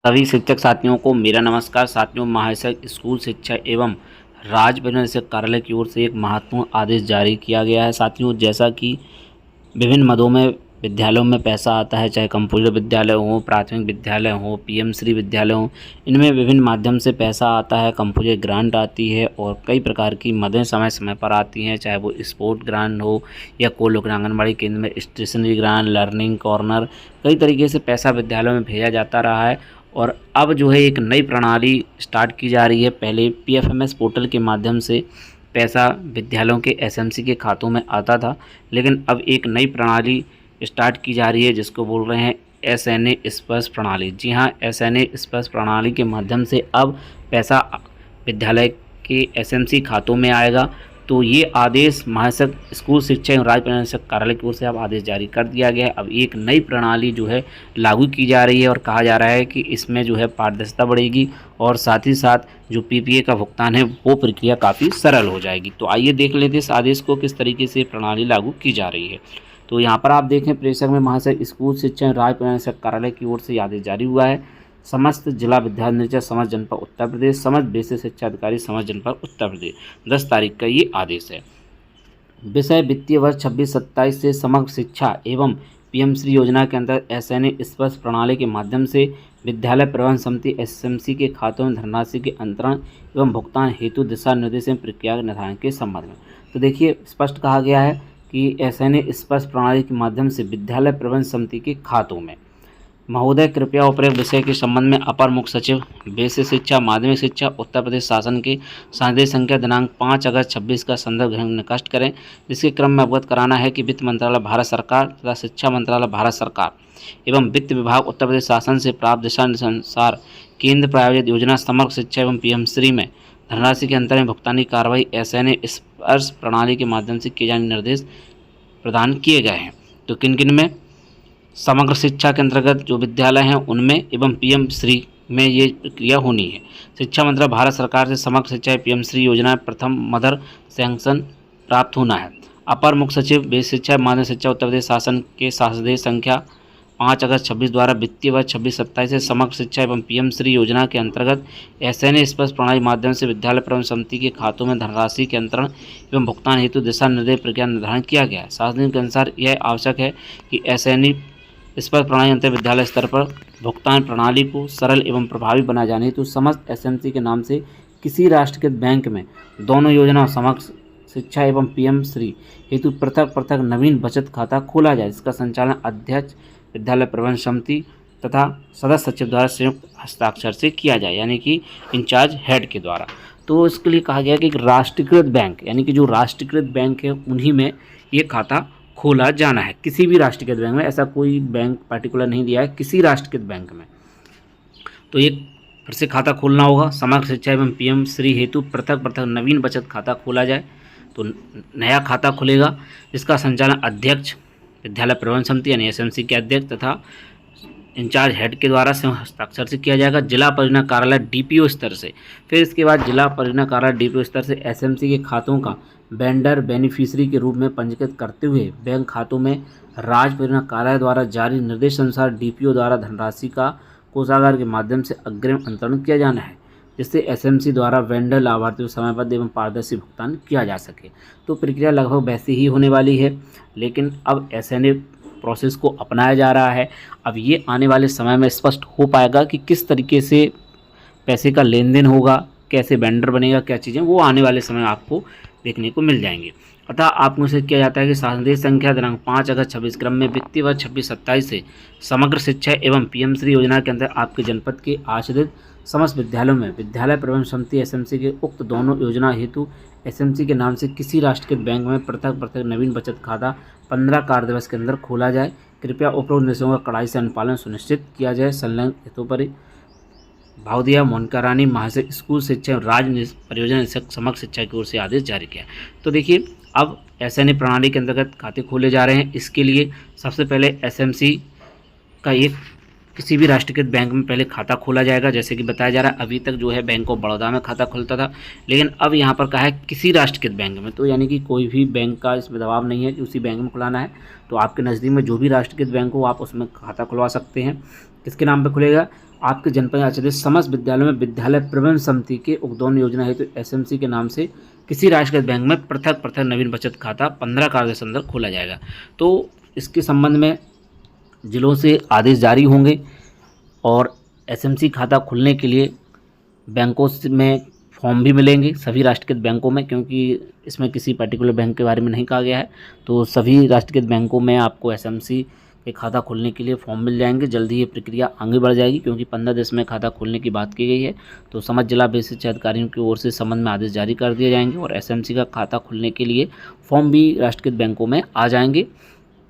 सभी शिक्षक साथियों को मेरा नमस्कार। साथियों, महाशय स्कूल शिक्षा एवं राज्य परिषद कार्यालय की ओर से एक महत्वपूर्ण आदेश जारी किया गया है। साथियों, जैसा कि विभिन्न मदों में विद्यालयों में पैसा आता है, चाहे कंप्यूटर विद्यालय हो, प्राथमिक विद्यालय हो, पीएम श्री विद्यालय हो, इनमें विभिन्न माध्यम से पैसा आता है। कंप्यूटर ग्रांट आती है और कई प्रकार की मदें समय समय पर आती हैं, चाहे वो स्पोर्ट ग्रांट हो या कोलोक आंगनबाड़ी केंद्र में स्टेशनरी ग्रांट, लर्निंग कॉर्नर, कई तरीके से पैसा विद्यालयों में भेजा जाता रहा है। और अब जो है एक नई प्रणाली स्टार्ट की जा रही है। पहले पीएफएमएस पोर्टल के माध्यम से पैसा विद्यालयों के एसएमसी के खातों में आता था, लेकिन अब एक नई प्रणाली स्टार्ट की जा रही है जिसको बोल रहे हैं एसएनए स्पर्श प्रणाली। जी हाँ, एसएनए स्पर्श प्रणाली के माध्यम से अब पैसा विद्यालय के एसएमसी खातों में आएगा। तो ये आदेश महाशय स्कूल शिक्षा एवं राज्य परिषद कार्यालय की ओर से अब आदेश जारी कर दिया गया है। अब एक नई प्रणाली जो है लागू की जा रही है और कहा जा रहा है कि इसमें जो है पारदर्शिता बढ़ेगी और साथ ही साथ जो पीपीए का भुगतान है वो प्रक्रिया काफ़ी सरल हो जाएगी। तो आइए देख लेते हैं इस आदेश को किस तरीके से प्रणाली लागू की जा रही है। तो यहाँ पर आप देखें, प्रेषक में महाशय स्कूल शिक्षा एवं राज्य परिषद कार्यालय की ओर से आदेश जारी हुआ है। समस्त जिला विद्यालय निरीक्षक समस्त जनपद उत्तर प्रदेश, समस्त बेसिक शिक्षा अधिकारी समस्त जनपद उत्तर प्रदेश, 10 तारीख का ये आदेश है। विषय वित्तीय वर्ष 26-27 से समग्र शिक्षा एवं पीएम श्री योजना के अंतर्गत एसएनए स्पर्श प्रणाली के माध्यम से विद्यालय प्रबंधन समिति एसएमसी के खातों में धनराशि के अंतरण एवं भुगतान हेतु दिशा निर्देश एवं प्रक्रिया के निर्धारण के संबंध में। तो देखिए, स्पष्ट कहा गया है कि एसएनए स्पर्श प्रणाली के माध्यम से विद्यालय प्रबंधन समिति के खातों में। महोदय, कृपया उपरोक्त विषय के संबंध में अपर मुख्य सचिव बेसिक शिक्षा माध्यमिक शिक्षा उत्तर प्रदेश शासन के संदेश संख्या दिनांक 5 अगस्त 26 का संदर्भ निकट करें, जिसके क्रम में अवगत कराना है कि वित्त मंत्रालय भारत सरकार तथा शिक्षा मंत्रालय भारत सरकार एवं वित्त विभाग उत्तर प्रदेश शासन से प्राप्त दिशा अनुसार केंद्र प्रायोजित योजना समग्र शिक्षा एवं पीएम श्री में धनराशि के अंतर में भुगतान की कार्रवाई एसएनए स्पर्श प्रणाली के माध्यम से किए जाने निर्देश प्रदान किए गए हैं। तो किन किन में? समग्र शिक्षा के अंतर्गत जो विद्यालय हैं उनमें एवं पीएम श्री में ये प्रक्रिया होनी है। शिक्षा मंत्रालय भारत सरकार से समग्र शिक्षा पीएम श्री योजना प्रथम मदर सैंक्शन प्राप्त होना है। अपर मुख्य सचिव बेसिक शिक्षा माध्यमिक शिक्षा उत्तर प्रदेश शासन के संदेश संख्या 5 अगस्त 26 द्वारा वित्तीय वर्ष 26-27 से समग्र शिक्षा एवं पीएम श्री योजना के अंतर्गत एसएनए स्पर्श प्रणाली माध्यम से विद्यालय प्रबंधन समिति के खातों में धनराशि के अंतरण एवं भुगतान हेतु दिशा निर्देश प्रक्रिया निर्धारण किया गया है। शासन के अनुसार यह आवश्यक है कि एसएनए स्पर्श प्रणाली अंतर विद्यालय स्तर पर भुगतान प्रणाली को सरल एवं प्रभावी बनाए जाने हेतु समस्त एसएमसी के नाम से किसी राष्ट्रीयकृत बैंक में दोनों योजना समग्र शिक्षा एवं पीएम श्री हेतु पृथक पृथक नवीन बचत खाता खोला जाए, जिसका संचालन अध्यक्ष विद्यालय प्रबंधन समिति तथा सदस्य सचिव द्वारा संयुक्त हस्ताक्षर से किया जाए, यानी कि इंचार्ज हेड के द्वारा। तो इसके लिए कहा गया कि राष्ट्रीयकृत बैंक, यानी कि जो राष्ट्रीयकृत बैंक है उन्हीं में ये खाता खोला जाना है। किसी भी राष्ट्रीयकृत बैंक में, ऐसा कोई बैंक पर्टिकुलर नहीं दिया है, किसी राष्ट्रीयकृत बैंक में। तो एक फिर से खाता खोलना होगा। समग्र शिक्षा एवं पीएम श्री हेतु पृथक पृथक नवीन बचत खाता खोला जाए। तो नया खाता खुलेगा जिसका संचालन अध्यक्ष विद्यालय प्रबंधन समिति यानी एसएमसी के अध्यक्ष तथा इंचार्ज हेड के द्वारा हस्ताक्षर से किया जाएगा। जिला परियोजना कार्यालय डीपीओ स्तर से, फिर इसके बाद जिला परियोजना कार्यालय डीपीओ स्तर से एसएमसी के खातों का वेंडर बेनिफिशियरी के रूप में पंजीकृत करते हुए बैंक खातों में राज्य परियोजना कार्यालय द्वारा जारी निर्देश अनुसार डीपीओ द्वारा धनराशि का कोषागार के माध्यम से अग्रिम अंतरण किया जाना है, जिससे एसएमसी द्वारा वेंडर लाभार्थियों समयबद्ध एवं पारदर्शी भुगतान किया जा सके। तो प्रक्रिया लगभग वैसी ही होने वाली है, लेकिन अब एसएनए प्रोसेस को अपनाया जा रहा है। अब ये आने वाले समय में स्पष्ट हो पाएगा कि किस तरीके से पैसे का लेन देन होगा, कैसे वेंडर बनेगा, क्या चीज़ें, वो आने वाले समय में आपको देखने को मिल जाएंगे। अतः आपको से किया जाता है कि संदेश संख्या दिनांक 5 अगस्त 26 क्रम में वित्तीय वर्ष 26-27 से समग्र शिक्षा एवं पीएम श्री योजना के अंतर्गत आपके जनपद के आश्रित समस्त विद्यालयों में विद्यालय प्रबंधन समिति एसएमसी के उक्त दोनों योजना हेतु एसएमसी के नाम से किसी राष्ट्रीयकृत बैंक में पृथक पृथक नवीन बचत खाता 15 कार्य दिवस के अंदर खोला जाए। कृपया उपरोक्त निर्देशों का कड़ाई से अनुपालन सुनिश्चित किया जाए। संलग्न हेतुपरि भावदिया मोनिका रानी, महाशय स्कूल शिक्षा एवं राज्य परियोजना निरीक्षक समग्र शिक्षा की ओर से आदेश जारी किया। तो देखिए, अब एसएनए प्रणाली के अंतर्गत खाते खोले जा रहे हैं। इसके लिए सबसे पहले एसएमसी का एक किसी भी राष्ट्रीयकृत बैंक में पहले खाता खोला जाएगा। जैसे कि बताया जा रहा है, अभी तक जो है बैंक ऑफ बड़ौदा में खाता खुलता था, लेकिन अब यहाँ पर कहा है किसी राष्ट्रीयकृत बैंक में। तो यानी कि कोई भी बैंक का इसमें दबाव नहीं है कि उसी बैंक में खुलाना है। तो आपके नज़दीक में जो भी राष्ट्रीयकृत बैंक हो आप उसमें खाता खुलवा सकते हैं। किसके नाम पे खुलेगा? आपके जनपद आचार्य समस्त विद्यालयों में विद्यालय प्रबंधन समिति के उद्यान योजना हेतु एसएमसी के नाम से किसी राष्ट्रीयकृत बैंक में पृथक पृथक नवीन बचत खाता 15 कार्य दिवस अंदर खोला जाएगा। तो इसके संबंध में जिलों से आदेश जारी होंगे और एसएमसी खाता खुलने के लिए बैंकों में फॉर्म भी मिलेंगे सभी राष्ट्रीयकृत बैंकों में, क्योंकि इसमें किसी पर्टिकुलर बैंक के बारे में नहीं कहा गया है। तो सभी राष्ट्रीयकृत बैंकों में आपको एसएमसी के खाता खोलने के लिए फॉर्म मिल जाएंगे। जल्दी ये प्रक्रिया आगे बढ़ जाएगी, क्योंकि 15 दिवस में खाता खोलने की बात की गई है। तो समस्त जिला बेसिक शिक्षा अधिकारियों की ओर से संबंध में आदेश जारी कर दिए जाएंगे और एसएमसी का खाता खुलने के लिए फॉर्म भी राष्ट्रीयकृत बैंकों में आ जाएंगे।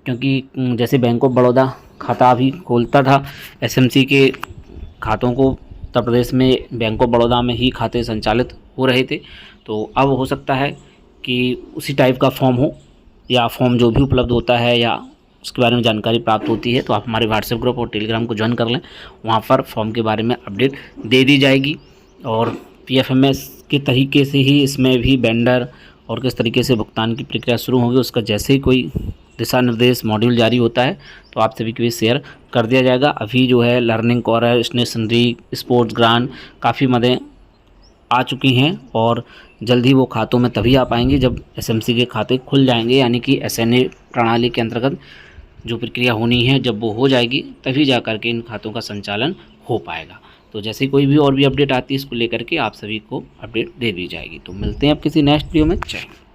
क्योंकि जैसे बैंक ऑफ बड़ौदा खाता भी खोलता था, एसएमसी के खातों को उत्तर प्रदेश में बैंक ऑफ बड़ौदा में ही खाते संचालित हो रहे थे। तो अब हो सकता है कि उसी टाइप का फॉर्म हो या फॉर्म जो भी उपलब्ध होता है या उसके बारे में जानकारी प्राप्त होती है तो आप हमारे व्हाट्सएप ग्रुप और टेलीग्राम को ज्वाइन कर लें। वहाँ पर फॉर्म के बारे में अपडेट दे दी जाएगी और पीएफएमएस के तरीके से ही इसमें भी वेंडर और किस तरीके से भुगतान की प्रक्रिया शुरू होगी उसका जैसे ही कोई दिशा निर्देश मॉड्यूल जारी होता है तो आप सभी के बीच शेयर कर दिया जाएगा। अभी जो है learning corner, stationery, sports grant काफ़ी मदें आ चुकी हैं और जल्द ही वो खातों में तभी आ पाएंगे जब एसएमसी के खाते खुल जाएंगे, यानी कि एसएनए प्रणाली के अंतर्गत जो प्रक्रिया होनी है जब वो हो जाएगी तभी जा कर के इन खातों का संचालन हो पाएगा। तो जैसे कोई भी और भी अपडेट आती है इसको लेकर के आप सभी को अपडेट दे दी जाएगी। तो मिलते हैं अब किसी नेक्स्ट वीडियो में। जय हिंद।